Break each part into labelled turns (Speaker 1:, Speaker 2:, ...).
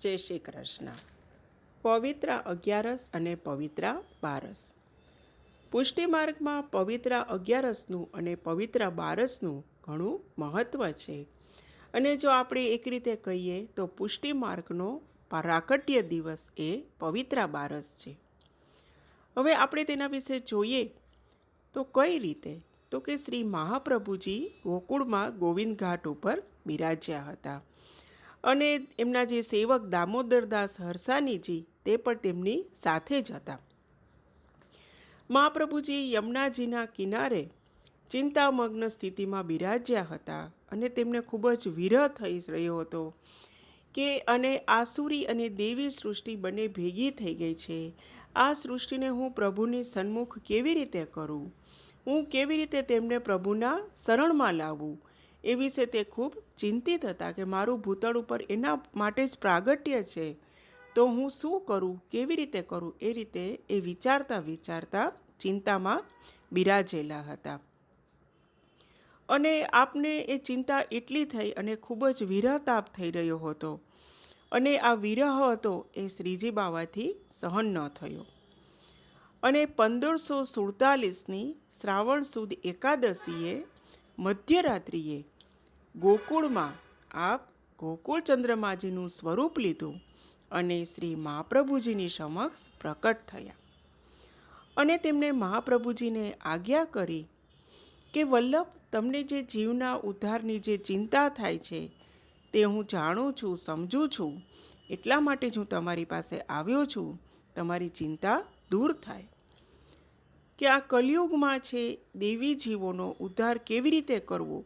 Speaker 1: જય શ્રી કૃષ્ણ. પવિત્ર 11 અને પવિત્ર 12. પુષ્ટિ માર્ગમાં પવિત્ર 11નું અને પવિત્ર 12નું ઘણું મહત્ત્વ છે. અને જો આપણે એક રીતે કહીએ તો પુષ્ટિ માર્ગનો પ્રાકટ્ય દિવસ એ પવિત્ર 12 છે. હવે આપણે તેના વિશે જોઈએ તો કઈ રીતે, તો કે શ્રી મહાપ્રભુજી ગોકુળમાં ગોવિંદ ઘાટ ઉપર બિરાજ્યા હતા અને એમના જે સેવક દામોદરદાસ હરસાનીજી તે પણ તેમની સાથે જ હતા. મહાપ્રભુજી યમુનાજીના કિનારે ચિંતામગ્ન સ્થિતિમાં બિરાજ્યા હતા અને તેમને ખૂબ જ વિરહ થઈ રહ્યો હતો કે અને આસુરી અને દેવી સૃષ્ટિ બંને ભેગી થઈ ગઈ છે. આ સૃષ્ટિને હું પ્રભુની સન્મુખ કેવી રીતે કરું, હું કેવી રીતે તેમને પ્રભુના શરણમાં લાવું, એ વિશે તે ખૂબ ચિંતિત હતા કે મારું ભૂતળ ઉપર એના માટે જ પ્રાગટ્ય છે, તો હું શું કરું, કેવી રીતે કરું, એ રીતે એ વિચારતા વિચારતા ચિંતામાં બિરાજેલા હતા. અને આપને એ ચિંતા એટલી થઈ અને ખૂબ જ વિરહતાપ થઈ રહ્યો હતો અને આ વિરહ હતો એ શ્રીજી બાવાથી સહન ન થયો. અને 1547ની શ્રાવણ સુદ એકાદશીએ મધ્યરાત્રિએ ગોકુળમાં આપ ગોકુળ ચંદ્રમાજીનું સ્વરૂપ લીધું અને શ્રી મહાપ્રભુજીની સમક્ષ પ્રકટ થયા. અને તેમણે મહાપ્રભુજીને આજ્ઞા કરી કે વલ્લભ, તમને જે જીવના ઉદ્ધારની જે ચિંતા થાય છે તે હું જાણું છું, સમજું છું, એટલા માટે જ હું તમારી પાસે આવ્યો છું, તમારી ચિંતા દૂર થાય. કે આ કલિયુગમાં છે દેવી જીવોનો ઉદ્ધાર કેવી રીતે કરવો,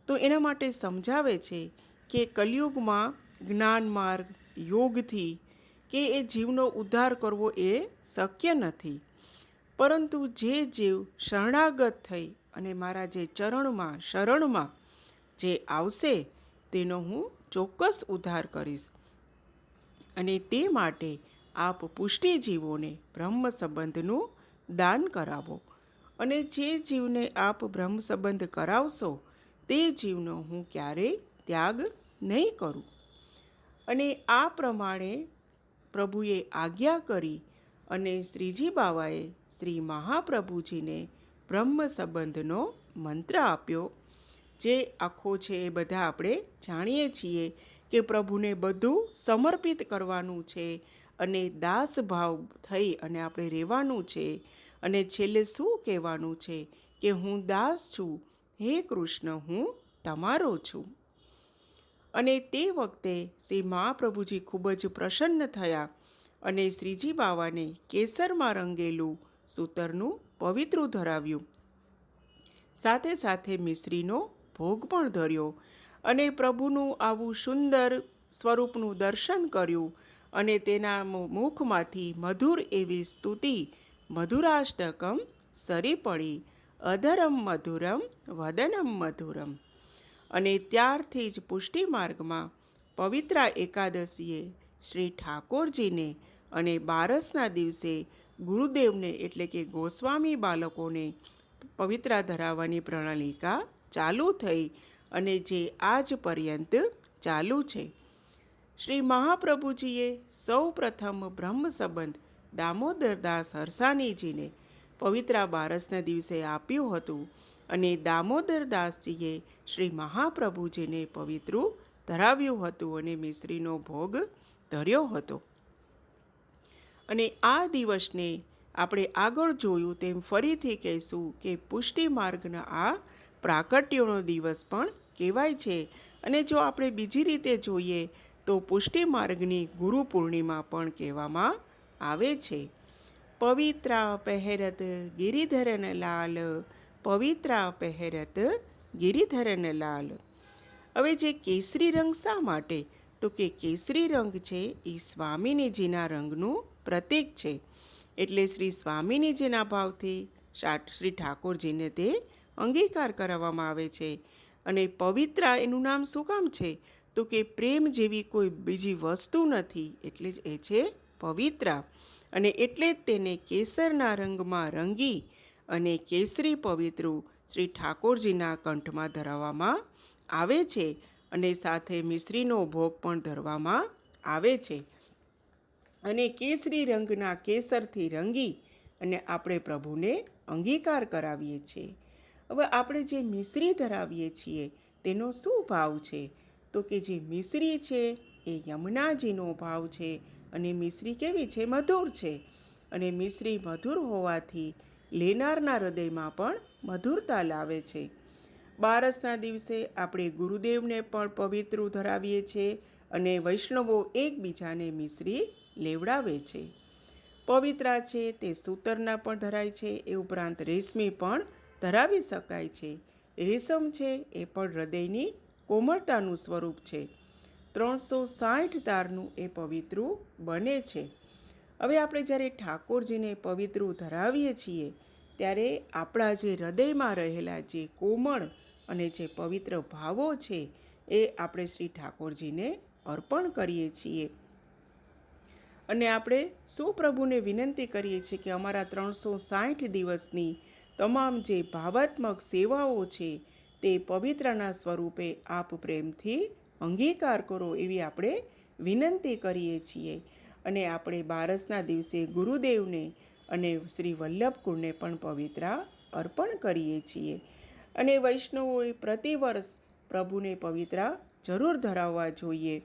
Speaker 1: તો એના માટે સમજાવે છે કે કલિયુગમાં જ્ઞાન માર્ગ યોગથી કે એ જીવનો ઉદ્ધાર કરવો એ શક્ય નથી, પરંતુ જે જીવ શરણાગત થઈ અને મારા જે શરણમાં જે આવશે તેનો હું ચોક્કસ ઉદ્ધાર કરીશ. અને તે માટે આપ પુષ્ટિ જીવોને બ્રહ્મ સંબંધનું દાન કરાવો અને જે જીવને આપ બ્રહ્મ સંબંધ કરાવશો તે જીવનો હું ક્યારેય ત્યાગ નહીં કરું. અને આ પ્રમાણે પ્રભુએ આજ્ઞા કરી અને શ્રીજી બાવાએ શ્રી મહાપ્રભુજીને બ્રહ્મ સંબંધનો મંત્ર આપ્યો, જે આખો છે એ બધા આપણે જાણીએ છીએ કે પ્રભુને બધું સમર્પિત કરવાનું છે અને દાસ ભાવ થઈ અને આપણે રહેવાનું છે. અને છેલ્લે શું કહેવાનું છે કે હું દાસ છું, હે કૃષ્ણ હું તમારો છું. અને તે વખતે શ્રી મહાપ્રભુજી ખૂબ જ પ્રસન્ન થયા અને શ્રીજી બાવાને કેસરમાં રંગેલું સૂતરનું પવિત્રું ધરાવ્યું, સાથે સાથે મિશ્રીનો ભોગ પણ ધર્યો અને પ્રભુનું આવું સુંદર સ્વરૂપનું દર્શન કર્યું અને તેના મુખમાંથી મધુર એવી સ્તુતિ મધુરાષ્ટકમ સરી પડી, અધરમ મધુરમ વદનમ મધુરમ. અને ત્યારથી જ પુષ્ટિ માર્ગમાં પવિત્ર એકાદશીએ શ્રી ઠાકોરજીને અને 12ના દિવસે ગુરુદેવને એટલે કે ગોસ્વામી બાલકોને પવિત્ર ધરાવવાની પ્રણાલિકા ચાલુ થઈ અને જે આજ પર્યંત ચાલુ છે. શ્રી મહાપ્રભુજીએ સૌ પ્રથમ બ્રહ્મ સંબંધ દામોદરદાસ હરસાનીજીને પવિત્ર 12ના દિવસે આપ્યું હતું અને દામોદરદાસજીએ શ્રી મહાપ્રભુજીને પવિત્રું ધરાવ્યું હતું અને મિશ્રીનો ભોગ ધર્યો હતો. અને આ દિવસને આપણે આગળ જોયું તેમ ફરીથી કહીશું કે પુષ્ટિ માર્ગના આ પ્રાકટ્યનો દિવસ પણ કહેવાય છે. અને જો આપણે બીજી રીતે જોઈએ તો પુષ્ટિ માર્ગની ગુરુ પૂર્ણિમા પણ કહેવામાં આવે છે. પવિત્રા પહેરત ગિરિધરન લાલ, પવિત્રા પહેરત ગિરિધરન લાલ. હવે જે કેસરી રંગ શા માટે, તો કે કેસરી રંગ છે એ સ્વામિનીજીના રંગનું પ્રતીક છે. એટલે શ્રી સ્વામિનીજીના ભાવથી શ્રી ઠાકોરજીને તે અંગીકાર કરાવવામાં આવે છે. અને પવિત્રા એનું નામ શું કામ છે, તો કે પ્રેમ જેવી કોઈ બીજી વસ્તુ નથી, એટલે જ એ છે પવિત્રા. અને એટલે જ તેને કેસરના રંગમાં રંગી અને કેસરી પવિત્રું શ્રી ઠાકોરજીના કંઠમાં ધરાવવામાં આવે છે અને સાથે મિશ્રીનો ભોગ પણ ધરવામાં આવે છે અને કેસરી રંગના કેસરથી રંગી અને આપણે પ્રભુને અંગીકાર કરાવીએ છીએ. હવે આપણે જે મિશ્રી ધરાવીએ છીએ તેનો શું ભાવ છે? તો કે જે મિશ્રી છે એ યમુનાજીનો ભાવ છે અને મિશ્રી કેવી છે? મધુર છે. અને મિશ્રી મધુર હોવાથી લેનારના હૃદયમાં પણ મધુરતા લાવે છે. બારસના દિવસે આપણે ગુરુદેવને પણ પવિત્ર ધરાવીએ છીએ અને વૈષ્ણવો એકબીજાને મિશ્રી લેવડાવે છે. પવિત્રા છે તે સૂતરના પણ ધરાય છે, એ ઉપરાંત રેશમી પણ ધરાવી શકાય છે. રેશમ છે એ પણ હૃદયની કોમળતાનું સ્વરૂપ છે. 360 તારનું એ પવિત્ર બને છે. હવે આપણે જ્યારે ઠાકોરજીને પવિત્ર ધરાવીએ છીએ ત્યારે આપણા જે હૃદયમાં રહેલા જે કોમળ અને જે પવિત્ર ભાવો છે એ આપણે શ્રી ઠાકોરજીને અર્પણ કરીએ છીએ. અને આપણે શું પ્રભુને વિનંતી કરીએ છીએ કે અમારા 360 દિવસની તમામ જે ભાવાત્મક સેવાઓ છે તે પવિત્રના સ્વરૂપે આપ પ્રેમથી અંગીકાર કરો એવી આપણે વિનંતી કરીએ છીએ. અને આપણે બારસના દિવસે ગુરુદેવને અને શ્રી વલ્લભકુળને પણ પવિત્રા અર્પણ કરીએ છીએ. અને વૈષ્ણવોએ પ્રતિવર્ષ પ્રભુને પવિત્રા જરૂર ધરાવવા જોઈએ.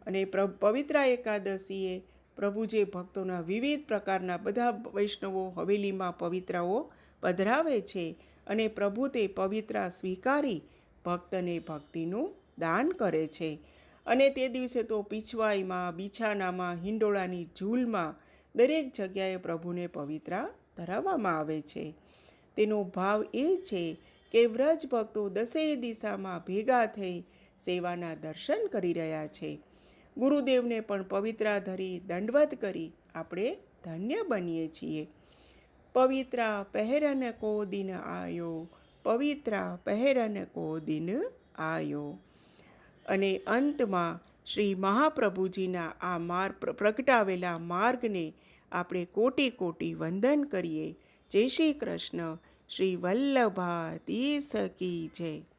Speaker 1: અને પવિત્રા એકાદશીએ પ્રભુ જે ભક્તોના વિવિધ પ્રકારના બધા વૈષ્ણવો હવેલીમાં પવિત્રાઓ પધરાવે છે અને પ્રભુ તે પવિત્રા સ્વીકારી ભક્તને ભક્તિનું દાન કરે છે. અને તે દિવસે તો પીછવાઈમાં, બિછાનામાં, હિંડોળાની ઝૂલમાં દરેક જગ્યાએ પ્રભુને પવિત્રા ધરાવવામાં આવે છે. તેનો ભાવ એ છે કે વ્રજ ભક્તો દસેય દિશામાં ભેગા થઈ સેવાના દર્શન કરી રહ્યા છે. ગુરુદેવને પણ પવિત્રા ધરી દંડવત કરી આપણે ધન્ય બનીએ છીએ. પવિત્રા પહેરન કો દિન આયો, પવિત્રા પહેરન કો દિન આયો. અને અંતમાં શ્રી મહાપ્રભુજીના આ પ્રગટાવેલા માર્ગને આપણે કોટી કોટી વંદન કરીએ. જય શ્રી કૃષ્ણ. શ્રી વલ્લભાધીશ કી જય.